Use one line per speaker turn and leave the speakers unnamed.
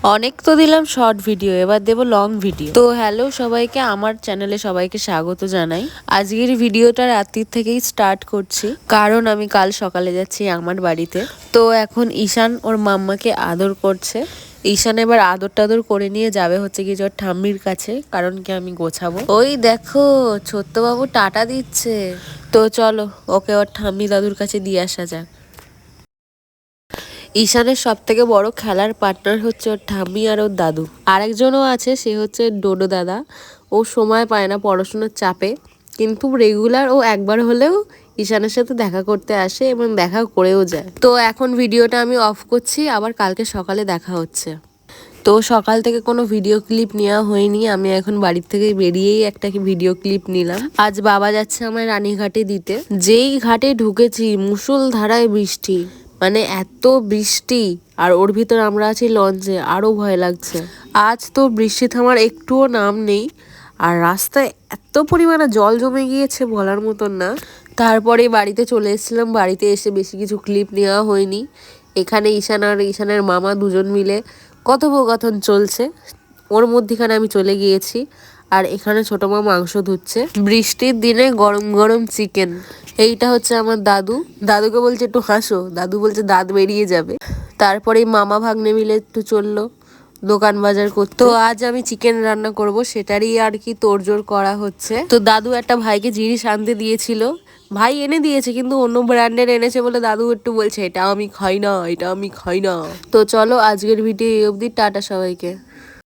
অনেক তো দিলাম শর্ট ভিডিও, এবার দেব লং ভিডিও। তো হ্যালো সবাইকে, আমার চ্যানেলে সবাইকে স্বাগত জানাই। আজকের ভিডিওটা রাত্রির থেকেই স্টার্ট করছি, কারণ আমি কাল সকালে যাচ্ছি আমার বাড়িতে। তো এখন ঈশান ওর মাম্মাকে আদর করছে। ঈশান এবার আদর টাদর করে নিয়ে যাবে হচ্ছে কি ওর ঠাম্মির কাছে, কারণ কি আমি গোছাবো। ওই দেখো ছোট্ট বাবু টাটা দিচ্ছে। তো চলো ওকে ওর ঠাম্মি দাদুর কাছে দিয়ে আসা যাক। ঈশানের সব থেকে বড় খেলার পার্টনার হচ্ছে ওর ঠাম্মি আর ওর দাদু। আরেকজনও আছে, সে হচ্ছে ডোডো দাদা। ও সময় পায় না পড়াশোনার চাপে, কিন্তু রেগুলার ও একবার হলেও ঈশানের সাথে দেখা করতে আসে এবং দেখা করেও যায়। তো এখন ভিডিওটা আমি অফ করছি, আবার কালকে সকালে দেখা হচ্ছে। তো সকাল থেকে কোনো ভিডিও ক্লিপ নেওয়া হয়নি, আমি এখন বাড়ির থেকে বেরিয়েই একটা ভিডিও ক্লিপ নিলাম। আজ বাবা যাচ্ছে আমার রানীঘাটে দিতে। যেই ঘাটে ঢুকেছি মুষলধারায় বৃষ্টি, মানে এত বৃষ্টি, আর ওর ভিতর আমরা আছি লঞ্চে, আরো ভয় লাগছে। আজ তো বৃষ্টি থামার একটুও নাম নেই, আর রাস্তায় এত পরিমাণে জল জমে গিয়েছে বলার মতন না। তারপরে বাড়িতে চলে এসেছিলাম, বাড়িতে এসে বেশি কিছু ক্লিপ নেওয়া হয়নি। এখানে ঈশান আর ঈশানের মামা দুজন মিলে কথোপকথন চলছে, ওর মধ্যেখানে আমি চলে গিয়েছি। আর এখানে ছোট মা মাংস ধুচ্ছে। বৃষ্টির দিনে গরম গরম চিকেন। এইটা হচ্ছে আমার দাদু। দাদুকে বলছে একটু হাসো, দাদু বলছে দাঁত বেরিয়ে যাবে। তারপরে মামা ভাগ্নে মিলে একটু চললো দোকান বাজার করতে। তো আজ আমি চিকেন রান্না করব, সেটারই আর কি তোড়জোড় করা হচ্ছে। তো দাদু একটা ভাইকে জিনিস আনতে দিয়েছিল, ভাই এনে দিয়েছে কিন্তু অন্য ব্র্যান্ডের এনেছে বলে দাদু একটু বলছে এটা আমি খাই না, এটা আমি খাই না। তো চলো আজকের ভিডিও এই অবধি, টাটা সবাইকে।